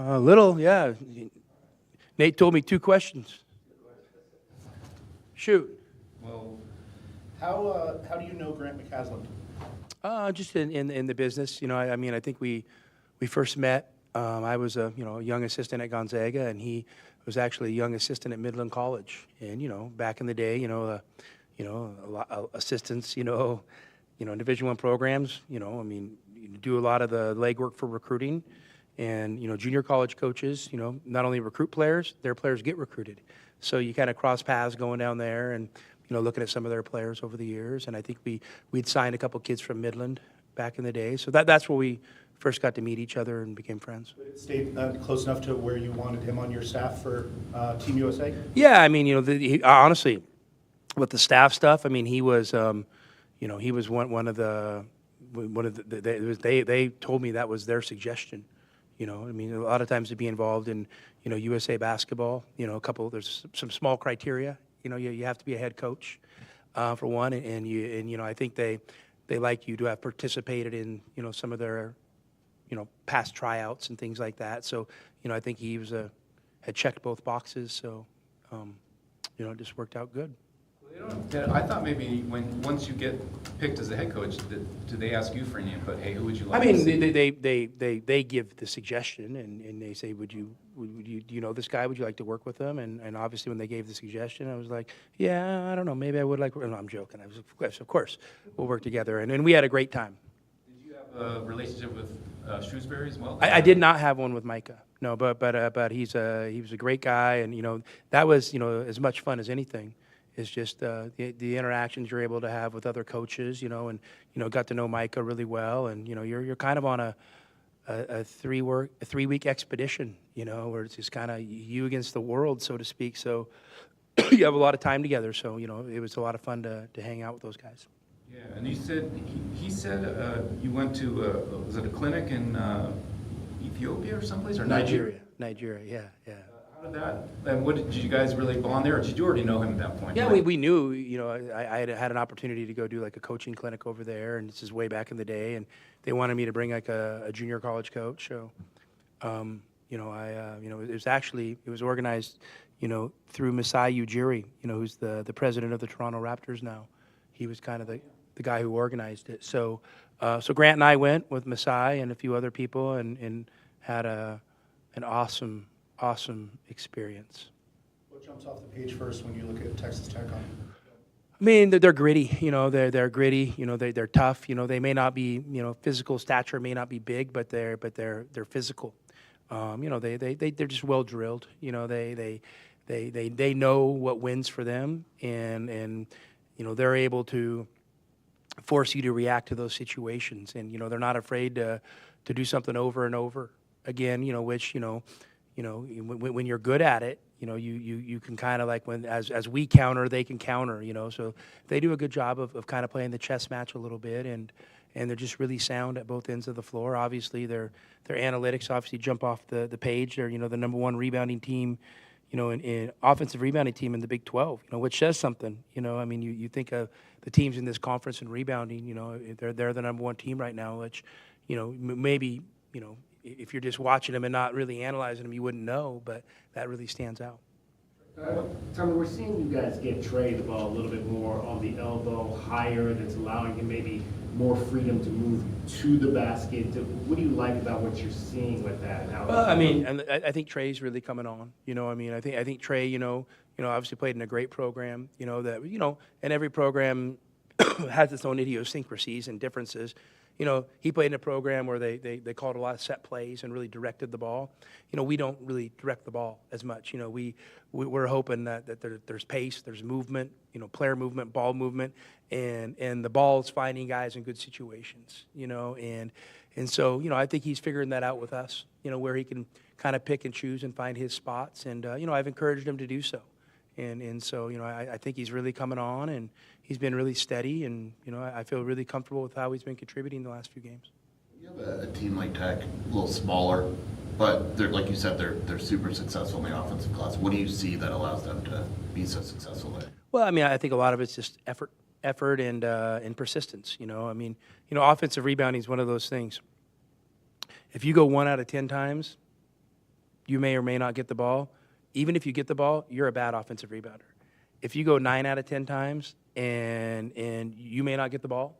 A little, yeah. Nate told me 2 questions. Shoot. Well, how do you know Grant McCaslin? Just in the business, I mean, I think we first met. I was a young assistant at Gonzaga, and he was actually a young assistant at Midland College. And back in the day, assistants, in Division I programs, I mean, you do a lot of the legwork for recruiting, and junior college coaches, not only recruit players, their players get recruited. So you kind of cross paths going down there, and looking at some of their players over the years. And I think we'd signed a couple kids from Midland back in the day. So that's where we first got to meet each other and became friends. Did it stay close enough to where you wanted him on your staff for Team USA? Yeah, I mean, honestly, with the staff stuff, I mean, he was, he was one of the they told me that was their suggestion. I mean, a lot of times to be involved in, USA basketball, there's some small criteria. You have to be a head coach, for one, and I think they like you to have participated in, some of their, past tryouts and things like that. So, I think he had checked both boxes. So, it just worked out good. I thought maybe once you get picked as the head coach, do they ask you for any input? Hey, who would you like? I mean, to see? they give the suggestion, and they say, do you know this guy? Would you like to work with him? And obviously, when they gave the suggestion, I was like, yeah, I don't know, maybe I would like. No, I'm joking. I was, of course, we'll work together, and we had a great time. Did you have a relationship with Shrewsbury as well? I did not have one with Micah. No, but he was a great guy, and that was as much fun as anything. It's just the interactions you're able to have with other coaches, and got to know Micah really well, and you're kind of on a 3-week expedition, where it's just kind of you against the world, so to speak. So you have a lot of time together. So it was a lot of fun to hang out with those guys. Yeah, and you said he said you went to was it a clinic in Ethiopia or someplace or Nigeria? Nigeria, yeah. How did that? And did you guys really bond there, or did you already know him at that point? Yeah, we knew. I had an opportunity to go do like a coaching clinic over there, and this is way back in the day, and they wanted me to bring like a junior college coach. So, it was organized, through Masai Ujiri, who's the president of the Toronto Raptors now. He was kind of the guy who organized it. So, so Grant and I went with Masai and a few other people, and had an awesome experience. What jumps off the page first when you look at Texas Tech on? I mean, they're gritty. They're gritty. They're tough. They may not be, physical stature may not be big, but they're physical. They're just well drilled. They know what wins for them, and they're able to force you to react to those situations, and they're not afraid to do something over and over again. Which when you're good at it, you can kind of like as we counter, they can counter, so they do a good job of kind of playing the chess match a little bit, and they're just really sound at both ends of the floor. Obviously, their analytics obviously jump off the page. They're, the number 1 rebounding team, in offensive rebounding team in the Big 12, which says something. I mean, you think of the teams in this conference in rebounding, they're the number 1 team right now, which, maybe, if you're just watching them and not really analyzing them, you wouldn't know, but that really stands out. Tommy, we're seeing you guys get Trey the ball a little bit more on the elbow, higher, that's allowing him maybe more freedom to move to the basket. What do you like about what you're seeing with that? And how well, I mean, and I think Trey's really coming on. I think Trey, obviously played in a great program. And every program has its own idiosyncrasies and differences. He played in a program where they called a lot of set plays and really directed the ball. We don't really direct the ball as much. We're hoping that there's pace, there's movement, player movement, ball movement, and the ball's finding guys in good situations. And so I think he's figuring that out with us. Where he can kind of pick and choose and find his spots, and I've encouraged him to do so. And so, I think he's really coming on, and he's been really steady, and, I feel really comfortable with how he's been contributing the last few games. You have a team like Tech, a little smaller, but they're, like you said, they're super successful in the offensive class. What do you see that allows them to be so successful there? Well, I think a lot of it's just effort and persistence. Offensive rebounding is one of those things. If you go 1 out of 10 times, you may or may not get the ball. Even if you get the ball, you're a bad offensive rebounder. If you go 9 out of 10 times and you may not get the ball,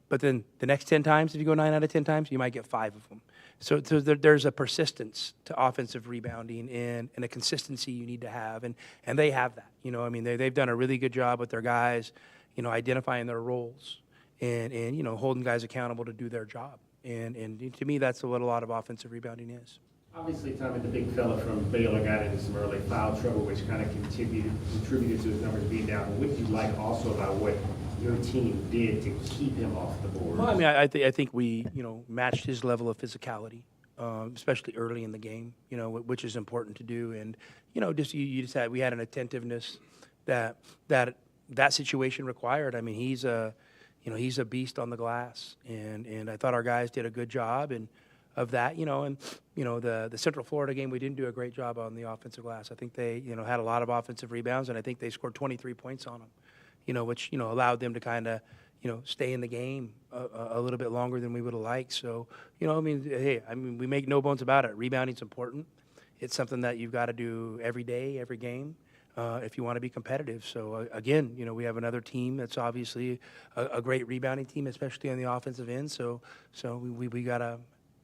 but then the next 10 times, if you go 9 out of 10 times, you might get 5 of them. So there's a persistence to offensive rebounding and a consistency you need to have, and they have that. You know, I mean, they've done a really good job with their guys, you know, identifying their roles and you know, holding guys accountable to do their job. And to me, that's what a lot of offensive rebounding is. Obviously, Tommy, the big fella from Baylor got into some early foul trouble, which kind of contributed to his numbers being down. But what do you like also about what your team did to keep him off the board? Well, I mean, I think we, you know, matched his level of physicality, especially early in the game, you know, which is important to do. And, you know, just you just had, we had an attentiveness that situation required. I mean, he's a beast on the glass, and I thought our guys did a good job of that, you know. And, you know, the Central Florida game, we didn't do a great job on the offensive glass. I think they, you know, had a lot of offensive rebounds, and I think they scored 23 points on them, you know, which, you know, allowed them to kind of, you know, stay in the game a little bit longer than we would have liked. So, you know, I mean, hey, I mean, we make no bones about it. Rebounding's important. It's something that you've got to do every day, every game, if you want to be competitive. So, again, you know, we have another team that's obviously a great rebounding team, especially on the offensive end. So we got to,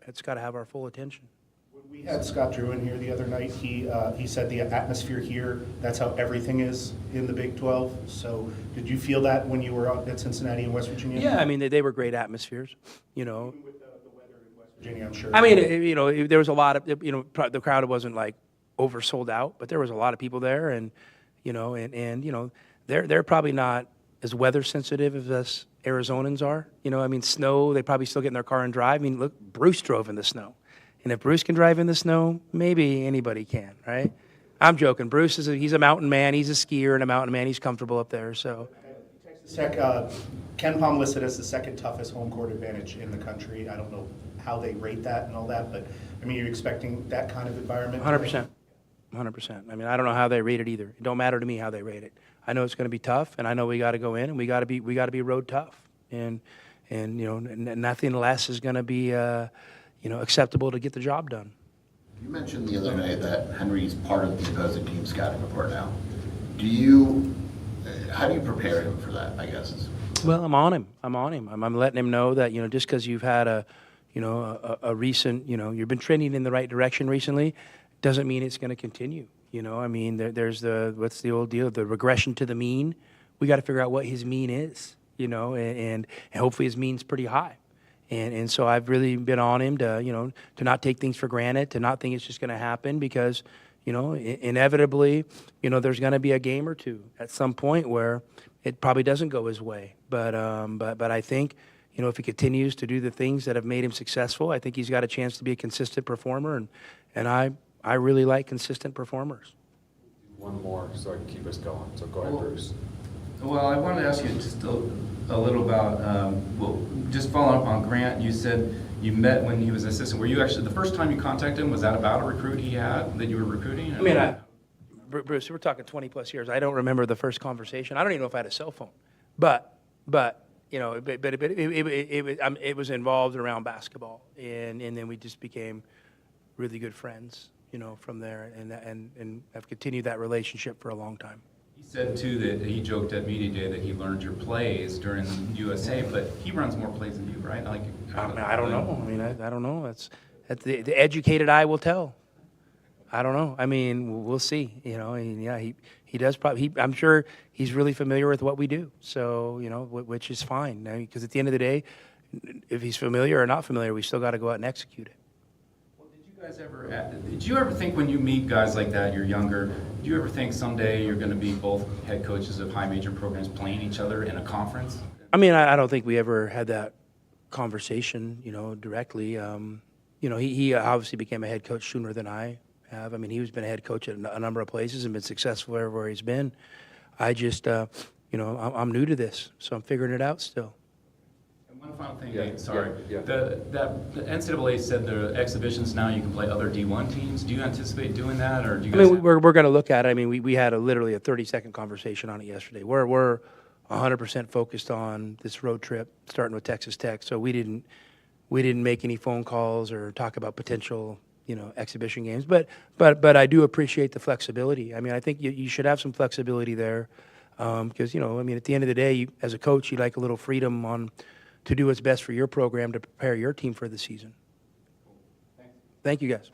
it's got to have our full attention. When we had Scott Drew in here the other night, he said the atmosphere here, that's how everything is in the Big 12. So did you feel that when you were out at Cincinnati and West Virginia? Yeah, I mean, they were great atmospheres, you know. Even with the weather in West Virginia, I'm sure. I mean, you know, there was a lot of, you know, the crowd wasn't like oversold out, but there was a lot of people there, and you know, and you know, they're probably not as weather sensitive as us Arizonans are. You know, I mean, snow, they probably still get in their car and drive. I mean, look, Bruce drove in the snow, and if Bruce can drive in the snow, maybe anybody can, right? I'm joking. Bruce he's a mountain man. He's a skier and a mountain man. He's comfortable up there, so. Texas Tech, Ken Palm listed as the second toughest home court advantage in the country. I don't know how they rate that and all that, but I mean, you're expecting that kind of environment? 100%. 100%. I mean, I don't know how they rate it either. It don't matter to me how they rate it. I know it's going to be tough, and I know we got to go in and we got to be road tough, and you know, nothing less is going to be you know, acceptable to get the job done. You mentioned the other night that Henry's part of the opposing team scouting report now. How do you prepare him for that, I guess? Well, I'm on him. I'm letting him know that, you know, just because you've had a recent, you know, you've been trending in the right direction recently, doesn't mean it's going to continue. You know, I mean, there's what's the old deal, the regression to the mean. We got to figure out what his mean is, you know, and hopefully his mean's pretty high. And so I've really been on him to, you know, to not take things for granted, to not think it's just going to happen, because, you know, inevitably, you know, there's going to be a game or two at some point where it probably doesn't go his way. But I think, you know, if he continues to do the things that have made him successful, I think he's got a chance to be a consistent performer, and I really like consistent performers. One more so I can keep us going. So go ahead, Bruce. Well, I wanted to ask you just a little about, well, just following up on Grant, you said you met when he was an assistant. Were you actually, the first time you contacted him, was that about a recruit he had that you were recruiting? I mean, Bruce, we're talking 20 plus years. I don't remember the first conversation. I don't even know if I had a cell phone, but you know, it was involved around basketball, and then we just became really good friends, you know, from there, and have continued that relationship for a long time. He said, too, that he joked at Media Day that he learned your plays during USA, but he runs more plays than you, right? Like, I don't know. I mean, I don't know. That's the educated eye will tell. I don't know. I mean, we'll see. You know, and yeah, he does probably. I'm sure he's really familiar with what we do. So, you know, which is fine. Because at the end of the day, if he's familiar or not familiar, we still got to go out and execute it. Did you ever think when you meet guys like that, you're younger, do you ever think someday you're going to be both head coaches of high major programs playing each other in a conference? I mean, I don't think we ever had that conversation, you know, directly. You know, he obviously became a head coach sooner than I have. I mean, he's been a head coach at a number of places and been successful everywhere he's been. I just, you know, I'm new to this, so I'm figuring it out still. One final thing, Yeah, Nate, sorry. yeah. The NCAA said the exhibitions now you can play other D1 teams. Do you anticipate doing that, or do you I guys? mean, we're going to look at it. I mean, we had literally a 30-second conversation on it yesterday. We're 100% focused on this road trip, starting with Texas Tech. So we didn't make any phone calls or talk about potential exhibition games. But I do appreciate the flexibility. I mean, I think you should have some flexibility there, because, I mean, at the end of the day, as a coach, you like a little freedom to do what's best for your program to prepare your team for the season. Thank you, guys.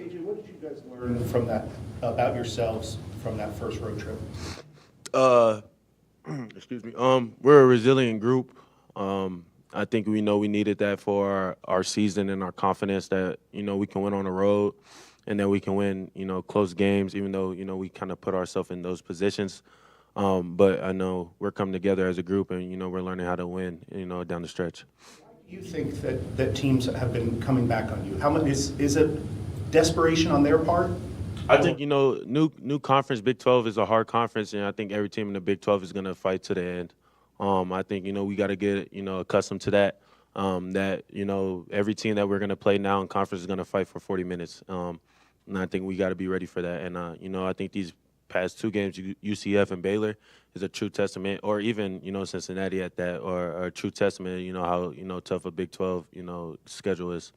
KJ, what did you guys learn from that, about yourselves from that first road trip? Excuse me. We're a resilient group. I think we know we needed that for our season and our confidence that, we can win on the road and that we can win, close games, even though, we kind of put ourselves in those positions. But I know we're coming together as a group and, we're learning how to win, down the stretch. Do you think that teams have been coming back on you? How much is it desperation on their part? I think, new conference, Big 12 is a hard conference, and I think every team in the Big 12 is going to fight to the end. I think, we got to get, accustomed to that, every team that we're going to play now in conference is going to fight for 40 minutes. And I think we got to be ready for that. And, I think these past two games, UCF and Baylor, is a true testament, or even, Cincinnati at that, or a true testament, how, tough a Big 12, schedule is.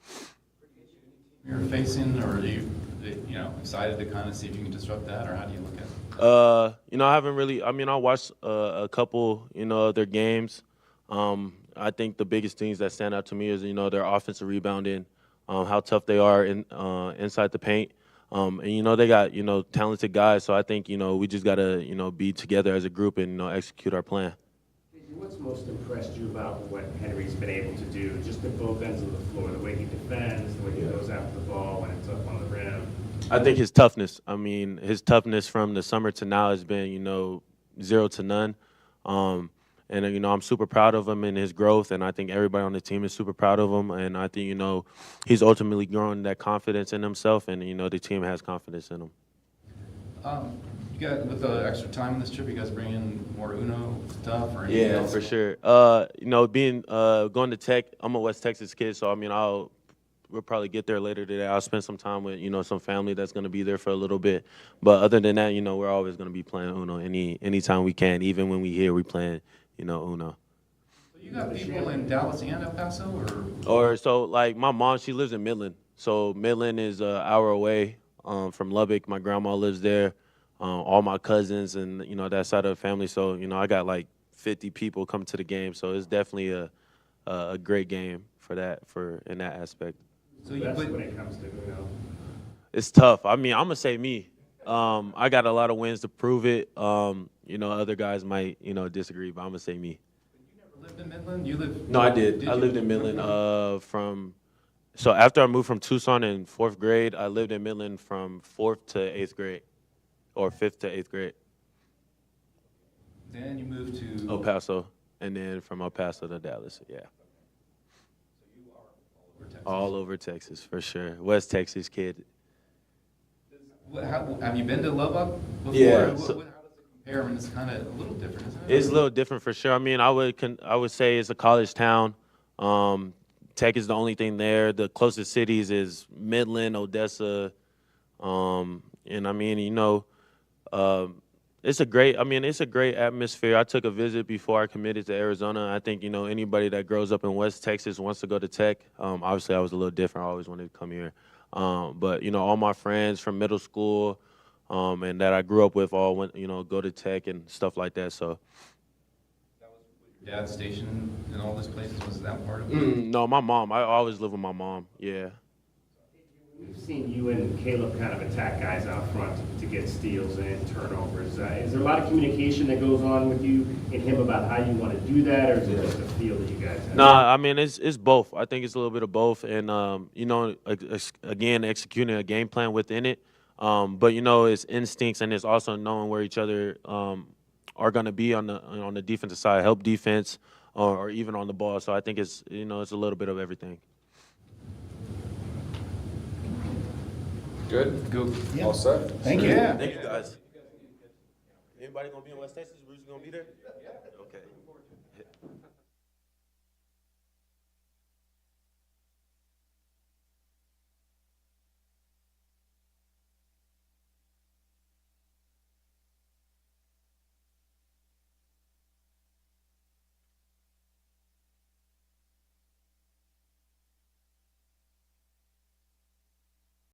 You're facing, or are you, excited to kind of see if you can disrupt that, or how do you look at it? I haven't really. I mean, I watched a couple, of their games. I think the biggest things that stand out to me is, their offensive rebounding, how tough they are inside the paint. And they got talented guys. So I think we just gotta be together as a group and execute our plan. What's most impressed you about what Henry's been able to do, just at both ends of the floor, the way he defends, the way he goes after the ball when it's up on the rim? I think his toughness. I mean, his toughness from the summer to now has been 0 to none. And I'm super proud of him and his growth, and I think everybody on the team is super proud of him. And I think he's ultimately growing that confidence in himself, and the team has confidence in him. You got, with the extra time on this trip, you guys bring in more Uno stuff or anything else? For sure. Being going to Tech, I'm a West Texas kid, so I mean, we'll probably get there later today. I'll spend some time with some family that's going to be there for a little bit. But other than that, we're always going to be playing Uno anytime we can. Even when we here, we playing Uno. So you got people in Dallas and El Paso, Or so like my mom, she lives in Midland. So Midland is an hour away from Lubbock. My grandma lives there. All my cousins and that side of the family. So I got like 50 people come to the game. So it's definitely a great game in that aspect. So that's when it comes to It's tough. I mean, I'm gonna say me. I got a lot of wins to prove it. Other guys might disagree, but I'm gonna say me. You never lived in Midland? You lived? No, I did. I lived in Midland so after I moved from Tucson in 4th grade, I lived in Midland from 4th to 8th grade. Or 5th to 8th grade. Then you moved to El Paso, and then from El Paso to Dallas, yeah. So you are all over Texas. All over Texas, for sure. West Texas kid. Have you been to Lubbock before? Yeah, How does it compare? I mean, it's kind of a little different, isn't it? It's a little different for sure. I mean, I would say it's a college town. Tech is the only thing there. The closest cities is Midland, Odessa, and I mean, it's a great atmosphere. I took a visit before I committed to Arizona. I think, anybody that grows up in West Texas wants to go to Tech. Obviously, I was a little different. I always wanted to come here. But, all my friends from middle school and that I grew up with all went, go to Tech and stuff like that. So. That was with your dad's station in all these places? Was that part of it? No, my mom. I always live with my mom, yeah. We've seen you and Caleb kind of attack guys out front to get steals and turnovers. Is there a lot of communication that goes on with you and him about how you want to do that, or is it just a feel that you guys have? Nah, I mean, it's both. I think it's a little bit of both. And, again, executing a game plan within it. But, it's instincts, and it's also knowing where each other are going to be on the defensive side, help defense, or even on the ball. So I think it's a little bit of everything. Good? Go. Yeah. All set? Thank you. Yeah. Thank you, guys. Anybody going to be in West Texas? Bruce going to be there? Yeah. Okay.